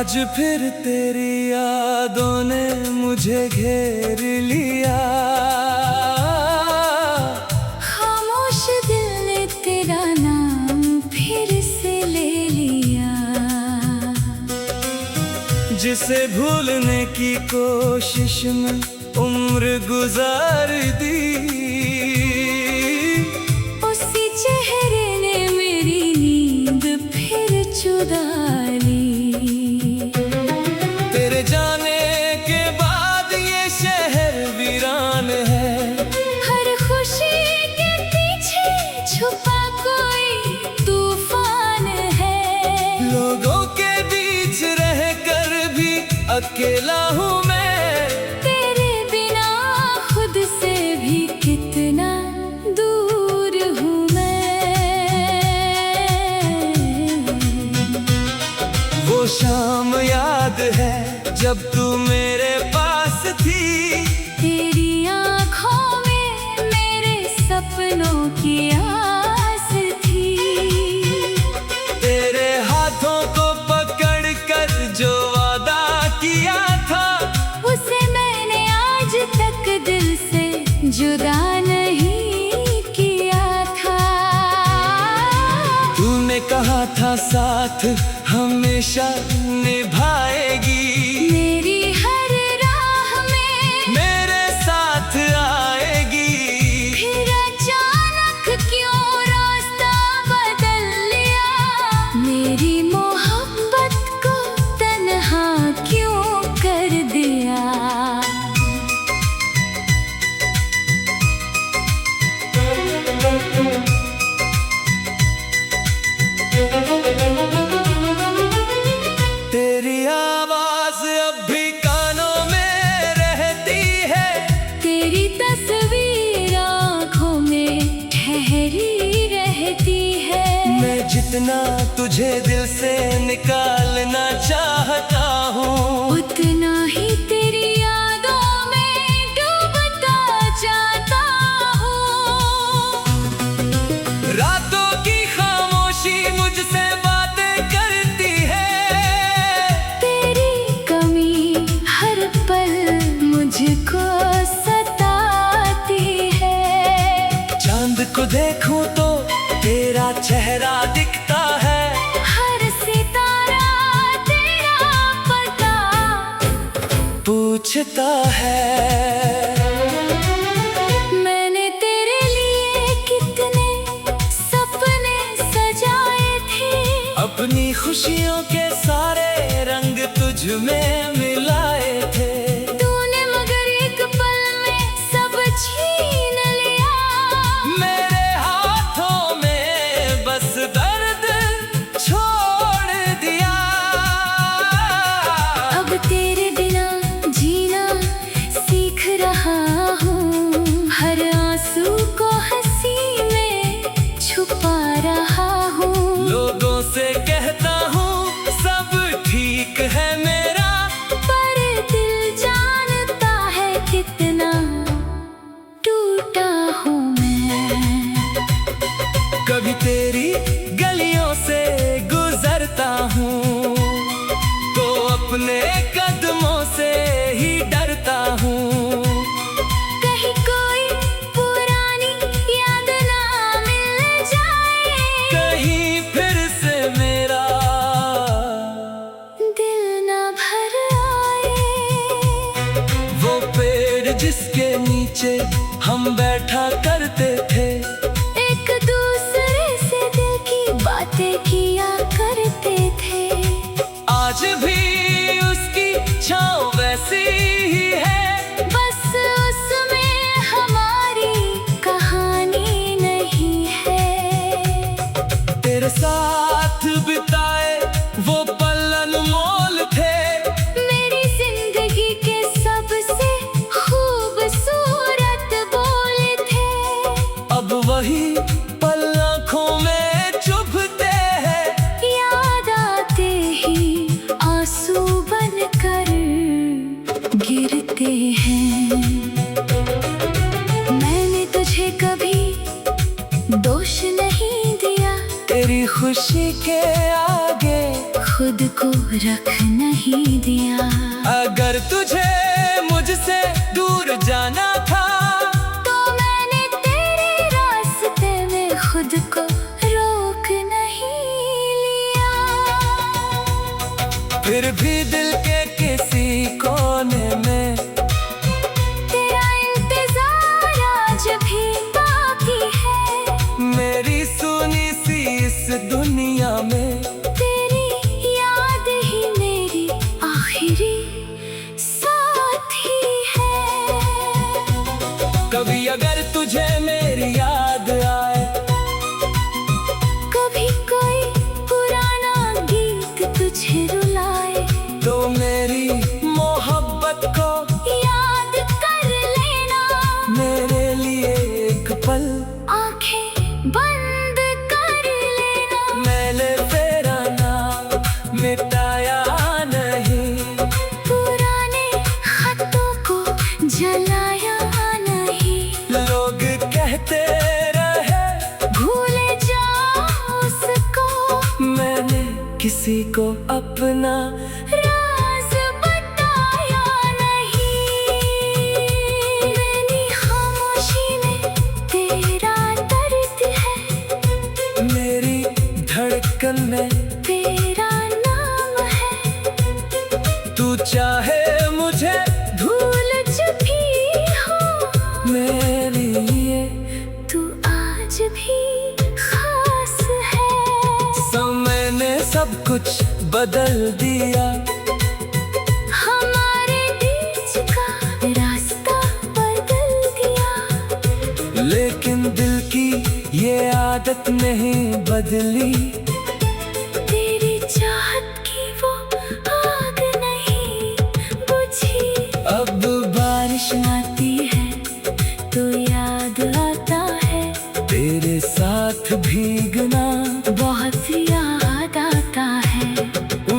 आज फिर तेरी यादों ने मुझे घेर लिया। खामोश दिल ने तेरा नाम फिर से ले लिया। जिसे भूलने की कोशिश में उम्र गुजार दी, उसी चेहरे ने मेरी नींद फिर चुरा ली। तेरे जाने के बाद ये शहर वीरान है। हर खुशी के पीछे छुपा कोई तूफान है। लोगों के बीच रहकर भी अकेला हूँ मैं। तेरे बिना खुद से भी कितना दूर हूँ मैं। वो शाम याद है जब तू मेरे पास थी। तेरी आँखों में मेरे सपनों की आस थी। तेरे हाथों को पकड़ कर जो वादा किया था, उसे मैंने आज तक दिल से जुदा नहीं किया था। तूने कहा था साथ हमेशा निभाएगी। मेरी हर राह में मेरे साथ आएगी। फिर अचानक क्यों रास्ता बदल लिया। मेरी मोहब्बत को तन्हा क्यों कर दिया। तेरी आवाज अब भी कानों में रहती है। तेरी तस्वीर आँखों में ठहरी रहती है। मैं जितना तुझे दिल से निकालना चाहता हूँ, उतना ही तेरी यादों में डूबता जाता हूँ। रातों की खामोशी मुझसे बातें करती है। तेरी कमी हर पल मुझको सताती है। चांद को देखूं तो तेरा चेहरा दिखता है। हर सितारा तेरा पता पूछता है। मैंने तेरे लिए कितने सपने सजाए थे। अपनी खुशियों के सारे रंग तुझ में मिलाए थे। तूने मगर एक पल में सब छीन लिया। मेरे हाथों में बस दर्द छोड़ दिया। अब तेरे बिना जीना सीख रहा हूँ। हर आंसू को हंसी में छुपा रहा हूँ। लोगों से कहता हूँ सब ठीक है मेरा, पर दिल जानता है कितना टूटा हूँ मैं। कभी तेरी गलियों से गुजरता हूँ तो अपने कदमों से ही डरता हूँ। कहीं कोई पुरानी याद ना मिल जाए। कहीं फिर से मेरा दिल ना भर आए। वो पेड़ जिसके नीचे हम बैठा करते थे। एक दूसरे से दिल की बातें किया करते थे। आज भी उसकी छाँव वैसी ही है। बस उसमें हमारी कहानी नहीं है। तेरे साथ बिताए वो पल अनमोल थे। मेरी जिंदगी के सबसे खूबसूरत बोल थे। अब वही पल आँखों में चुभते हैं। याद आते ही आंसू बनकर गिरते हैं। मैंने तुझे कभी दोष नहीं दिया। तेरी खुशी के आगे खुद को रख नहीं दिया। अगर तुझे मुझसे दूर जाना था तो मैंने तेरे रास्ते में खुद को रोक नहीं लिया। फिर भी दिल के किसी कोने में तेरा इंतजार आज भी बाकी है। मेरी सुनी सी इस दुनिया में तेरी याद ही मेरी आखिरी साथी है। कभी अगर तुझे मेरी याद आए, कभी कोई पुराना गीत तुझे रुलाए, तो मेरी मोहब्बत को याद कर लेना। मेरे लिए एक पल आंखें बंद कर लेना। मैंने तेरा नाम मिटाया नहीं, पुराने खतों को जलाया नहीं। लोग कहते रहे भूल जाओ उसको, मैंने किसी को अपना राज बताया नहीं। मेरी खामोशी में तेरा दर्द है, मेरी धड़कन में तेरा नाम है। तू चाहे मुझे भूल जो भी हो, मेरे लिए तू आज भी खास है। समय ने सब कुछ बदल दिया, हमारे बीच का रास्ता बदल दिया। लेकिन दिल की ये आदत नहीं बदली। तेरी चाहत की वो आग नहीं बुझी। अब बारिश आती है तो याद आता है, तेरे साथ भीगना, बहुत याद आता है।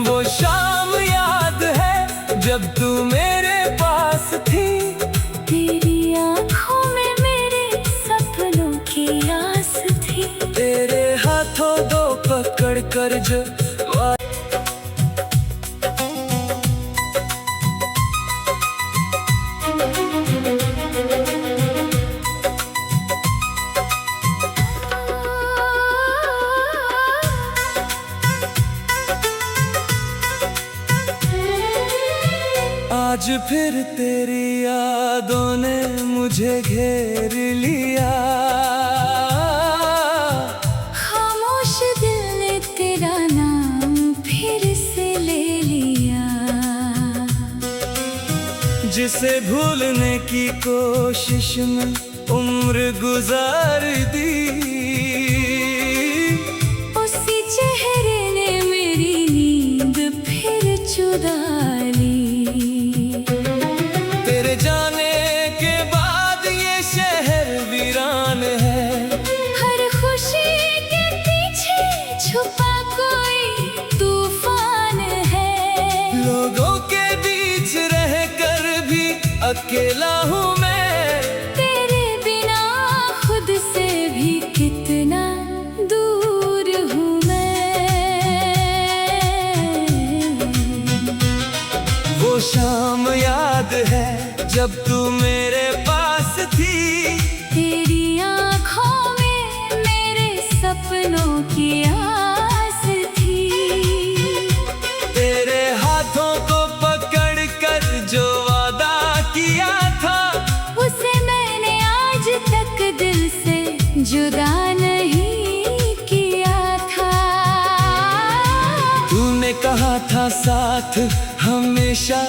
वो शाम याद है जब तू मेरे पास थी। तेरी आँखों में मेरे सपनों की आस थी। तेरे हाथों दो पकड़ कर जो आज फिर तेरी यादों ने मुझे घेर लिया। खामोश दिल ने तेरा नाम फिर से ले लिया। जिसे भूलने की कोशिश में उम्र गुजार दी, उसी चेहरे ने मेरी नींद फिर चुरा ली। तेरे जाने के बाद ये शहर वीरान है। हर खुशी के पीछे छुपा कोई तूफान है। लोगों के बीच रहकर भी अकेला हूँ मैं। तेरे बिना खुद से भी कितना दूर हूँ मैं। वो शाम याद है जब तू मेरे पास थी। तेरी आँखों में मेरे सपनों की आस थी। तेरे हाथों को पकड़ कर जो वादा किया था, उसे मैंने आज तक दिल से जुदा नहीं किया था। तूने कहा था साथ हमेशा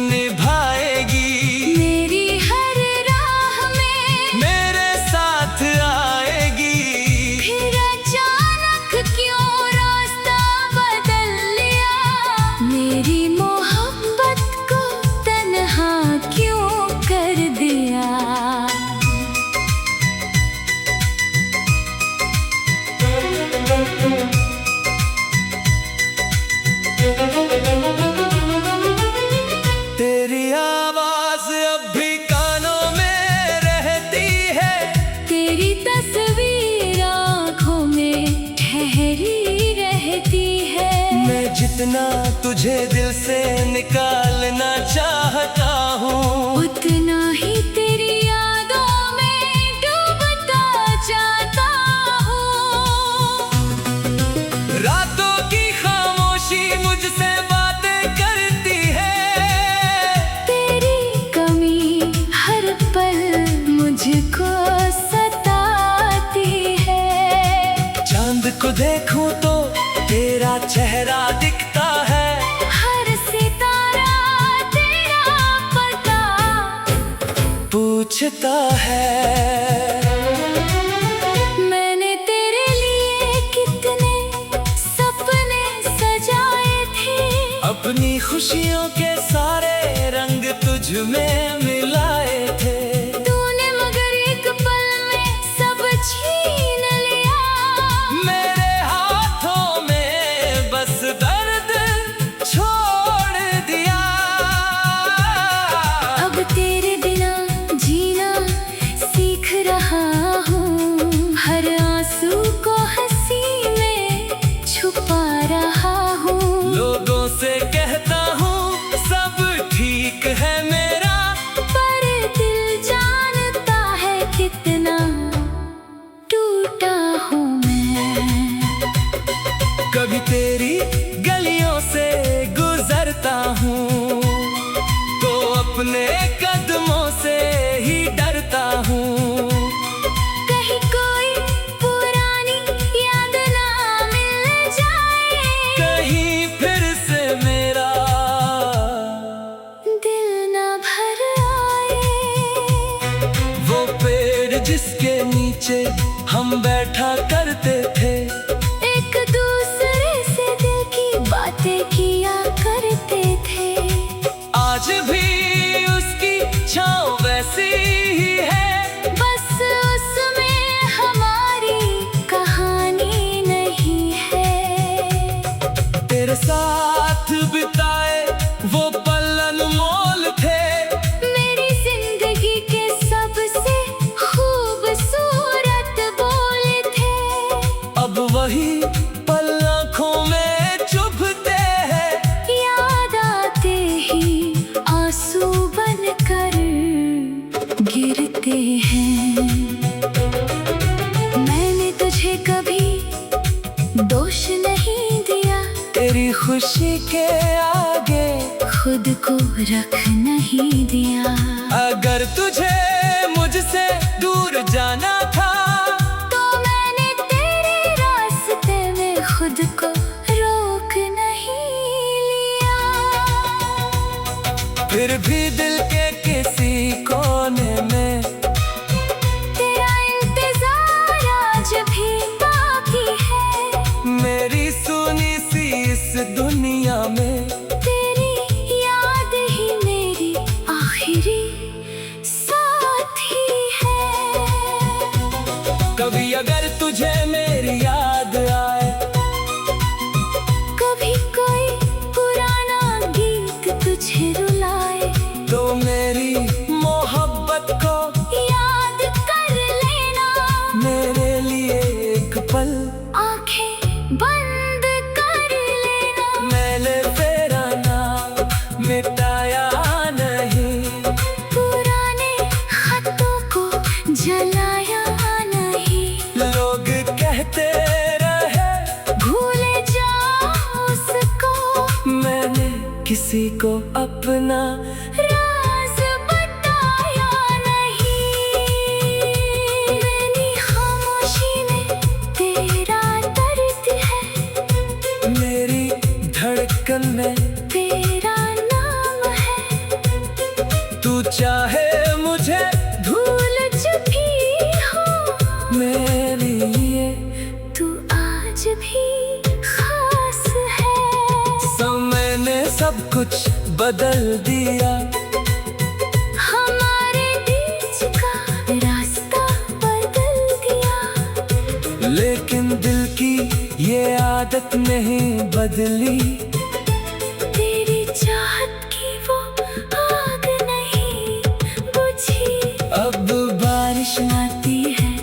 निभाएगी। मेरी हर राह में मेरे साथ आएगी। फिर अचानक क्यों रास्ता बदल लिया। मेरी मोहब्बत को तन्हा क्यों कर दिया। तेरी जितना तुझे दिल से निकालना चाहता हूँ, उतना ही तेरी यादों में डूबता जाता हूँ। रातों की खामोशी मुझसे बातें करती है, तेरी कमी हर पल मुझको सताती है। चांद को देखूं तो तेरा चेहरा दिखता है, हर सितारा तेरा पता पूछता है। मैंने तेरे लिए कितने सपने सजाए थे, अपनी खुशियों के सारे रंग तुझ में मिलाए थे। तूने मगर एक पल में सब छीन लिया। मेरे हाथों में बस दर्द छोड़ दिया। अब तेरे बिना जीना सीख रहा हूँ, हर आंसू को हंसी में छुपा रहा हूँ। लोगों से कहता हूँ सब ठीक है मेरा, पर दिल जानता है कितना टूटा हूँ मैं। कभी तेरी गलियों से गुजरता हूँ तो अपने कदमों से ही डरता हूँ। कहीं कोई पुरानी याद ना मिल जाए, कहीं फिर से मेरा दिल ना भर आए। वो पेड़ जिसके नीचे हम बैठा करते थे, एक दूसरे से दिल की बातें किया करते थे। आज भी उसकी छाँव वैसी ही है, बस उसमें हमारी कहानी नहीं है। तेरे साथ बिताए वो पल अनमोल थे, मेरी जिंदगी के सबसे खूबसूरत बोल थे। अब वही पल आँखों में चुभते हैं। याद आते ही आंसू बनकर गिरते हैं। मैंने तुझे कभी दोष नहीं दिया, तेरी खुशी के आगे खुद को रख नहीं दिया। अगर तुझे मुझसे दूर जाना था, तो मैंने तेरे रास्ते में खुद को रोक नहीं लिया। फिर भी दिल के किसी कोने में तेरा इंतजार आज भी बाकी है। मेरी सुनी सी इस दुनिया में तेरी याद ही मेरी आखिरी साथी है। कभी अगर तुझे मेरी याद आए, कभी कोई पुराना गीत तुझे रुलाए, तो मेरी मोहब्बत को याद कर लेना। मेरे लिए एक पल आंखें बंद कर लेना। मैंने तेरा नाम मिटाया नहीं, पुराने खतों को जलाया नहीं। लोग कहते रहे भूल जाओ उसको, मैंने किसी को अपना राज बताया नहीं। मेरी खामोशी में तेरा दर्द है, मेरी धड़कन में तेरा नाम है। तू चाहे मुझे भूल चुकी हो, मेरे लिए तू आज भी खास है। समय ने सब कुछ बदल दिया, हमारे बीच का रास्ता बदल दिया। लेकिन दिल की ये आदत नहीं बदली। तेरी चाहत की वो आग नहीं बुझी। अब बारिश आती है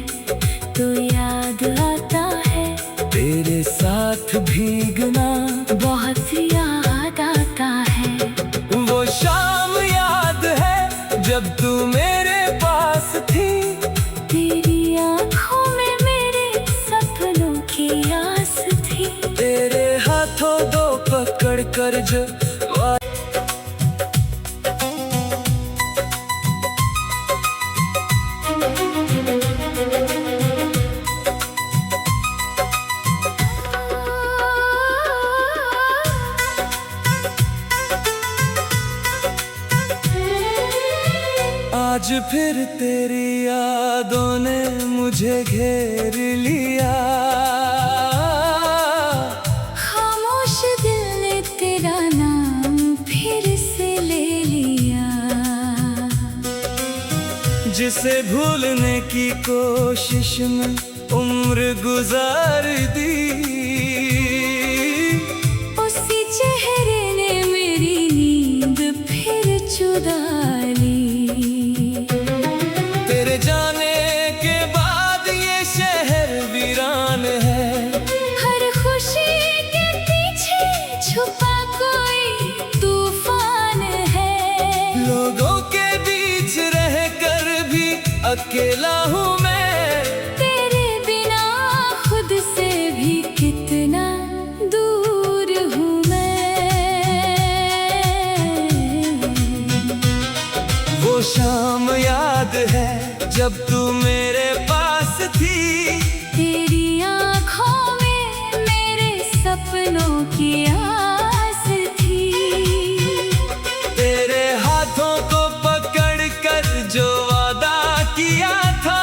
तो याद आता है, तेरे साथ भीगना बहुत कर जो आज फिर तेरी यादों ने मुझे घेर लिया। खामोश दिल ने तेरा नाम फिर से ले लिया। जिसे भूलने की कोशिश में उम्र गुजार दी, उसी चेहरे ने मेरी नींद फिर चुरा ली। तेरे जाने के बाद ये शहर वीरान है। हर खुशी के पीछे छुपा कोई तूफान है। लोगों के बीच रहकर भी अकेला हूँ मैं। तेरे बिना खुद से भी कितना दूर हूँ मैं। वो शाम याद है जब तू मेरे पास थी। तेरी आँखों में मेरे सपनों की आस थी। तेरे हाथों को पकड़ कर जो वादा किया था,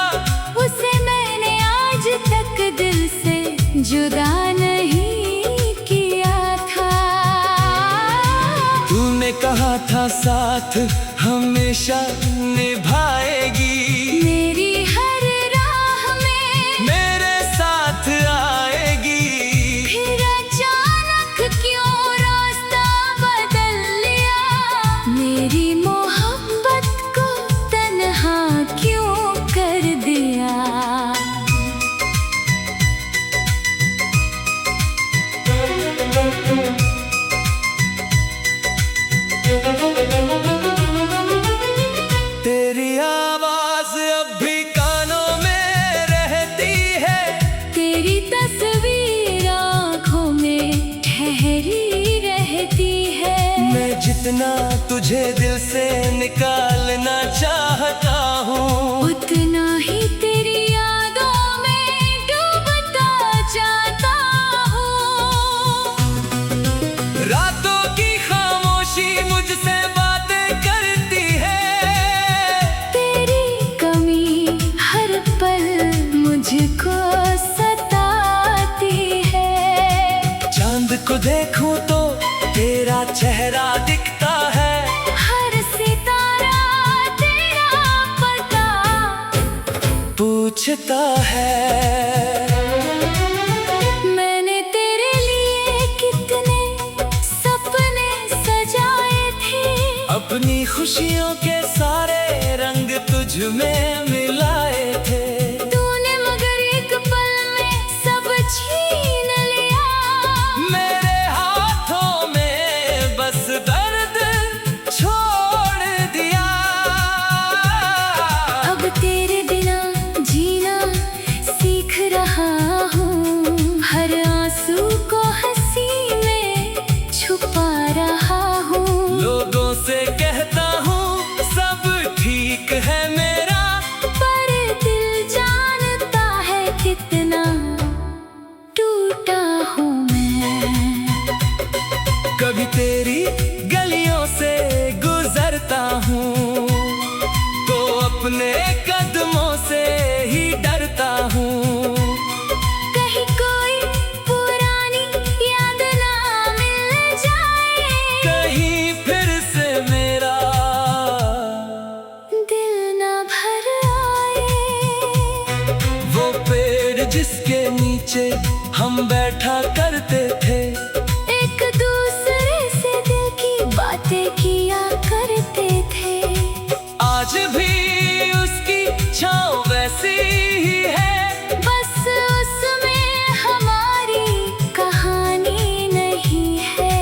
उसे मैंने आज तक दिल से जुदा नहीं किया था। तूने कहा था साथ हमेशा निभाएगी। मेरी हर राह में मेरे साथ आएगी। फिर अचानक क्यों रास्ता बदल लिया। मेरी मोहब्बत को तन्हा क्यों कर दिया। तेरी आवाज अब भी कानों में रहती है। तेरी तस्वीर आँखों में ठहरी रहती है। मैं जितना तुझे दिल से निकालना चाहता हूँ, उतना ही तेरी यादों में डूबता जाता हूँ। रातों की खामोशी मुझसे बातें करती है। तेरी कमी हर पल मुझको सताती है। चांद को देखूं तो तेरा चेहरा दिखता है। हर सितारा तेरा पता पूछता है। मैंने तेरे लिए कितने सपने सजाए थे। अपनी खुशियों के सारे रंग तुझ में मिलाए थे। तूने मगर एक पल में सब छीन लिया। मेरे हाथों में बस दर्द छोड़ दिया। अब तेरे बिना जीना सीख रहा हूँ। हर आंसू को हंसी में छुपा रहा हूँ। लोगों से कहता हूँ सब ठीक है मेरा, पर दिल जानता है कितना टूटा हूँ मैं। कभी तेरी गलियों से गुजरता हूँ तो अपने कदमों से ही डरता हूँ। कहीं कोई पुरानी याद ना मिल जाए। कहीं फिर से मेरा दिल ना भर आए। वो पेड़ जिसके नीचे हम बैठा करते थे। एक दूसरे से दिल की बातें किया करते थे। आज भी उसकी छाँव वैसी ही है। बस उसमें हमारी कहानी नहीं है।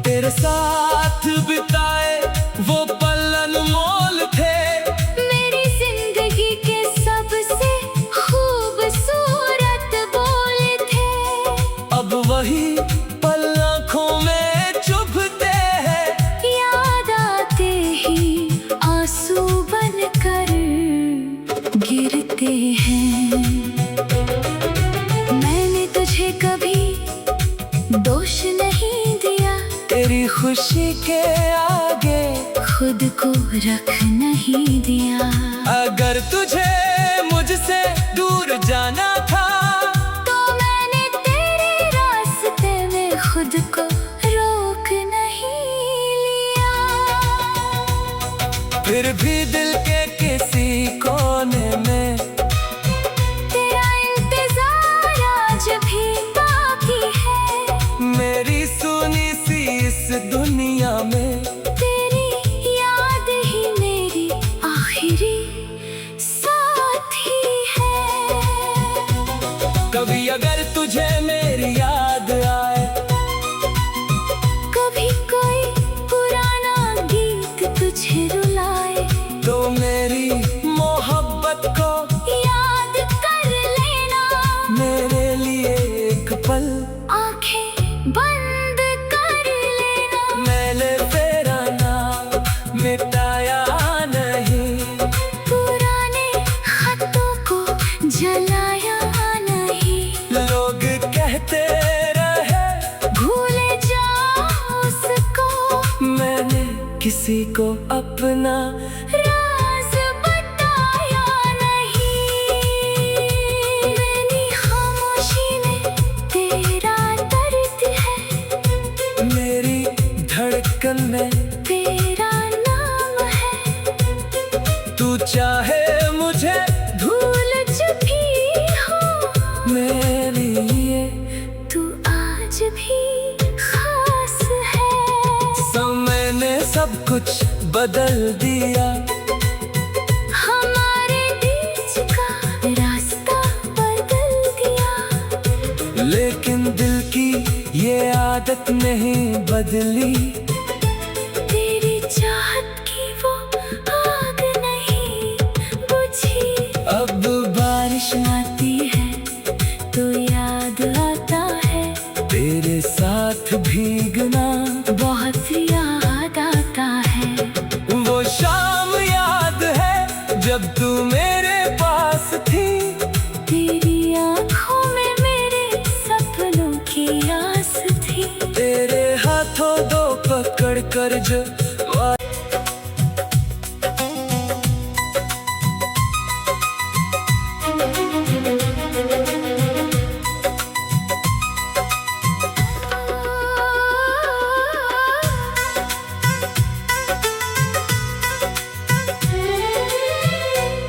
तेरे साथ बिताए वो पल अनमोल थे। मेरी जिंदगी के सबसे खूबसूरत बोल थे। अब वही पल आँखों खुशी के आगे खुद को रख नहीं दिया। अगर तुझे मुझसे दूर जाना था तो मैंने तेरे रास्ते में खुद को रोक नहीं लिया। फिर भी दिल के किसी कोने में तेरा इंतजार आज भी बाकी है। मेरी सुनी सी इस दुनिया में तेरी याद ही मेरी आखिरी साथी है। कभी अगर तुझे मेरी याद आए, कभी कोई पुराना गीत तुझे रुलाए, तो मेरी मोहब्बत को याद कर लेना। मेरे लिए एक पल आंखें बंद कर लेना। मैंने तेरा नाम मिटाया नहीं, पुराने खतों को जलाया नहीं। लोग कहते रहे भूल जाओ उसको, मैंने किसी को अपना राज बताया नहीं। मेरी खामोशी में तेरा दर्द है, मेरी धड़कन में तेरा नाम है। तू चाहे मुझे भूल चुकी हो, मेरे लिए तू आज भी खास है। समय ने सब कुछ बदल दिया, हमारे बीच का रास्ता बदल दिया। लेकिन दिल की ये आदत नहीं बदली। तेरी चाहत की वो आग नहीं बुझी। अब बारिश आती है तो याद आता है, तेरे साथ भीगना, बहुत याद आता है। वो शाम याद है जब तू मेरे पास थी। तेरी आँखों में मेरे सपनों की आस थी। तेरे हाथों दो पकड़ कर जो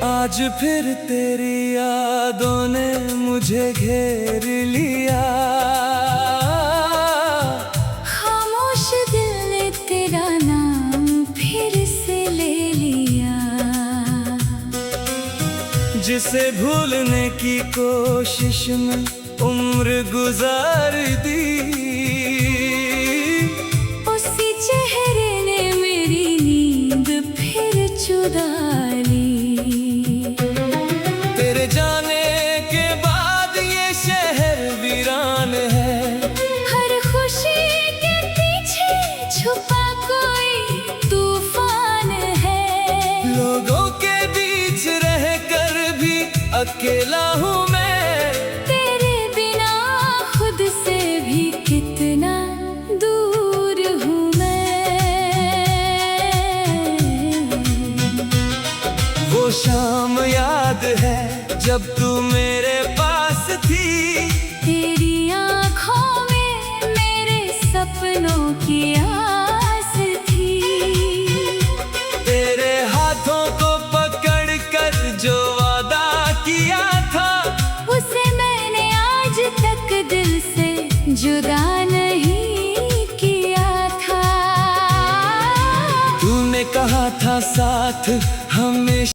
आज फिर तेरी यादों ने मुझे घेर लिया। खामोश दिल ने तेरा नाम फिर से ले लिया। जिसे भूलने की कोशिश में उम्र गुजार दी, उसी चेहरे ने मेरी नींद फिर चुरा ली। तेरे जाने के बाद ये शहर वीरान है। हर खुशी के पीछे छुपा कोई तूफान है। लोगों के बीच रह कर भी अकेला हूँ मैं। तेरे बिना खुद से भी कितना दूर हूँ मैं। वो शाम याद है जब तू मेरे पास थी। तेरी आँखों में मेरे सपनों की आस थी। तेरे हाथों को पकड़ कर जो वादा किया था, उसे मैंने आज तक दिल से जुदा नहीं किया था। तूने कहा था साथ हमेशा।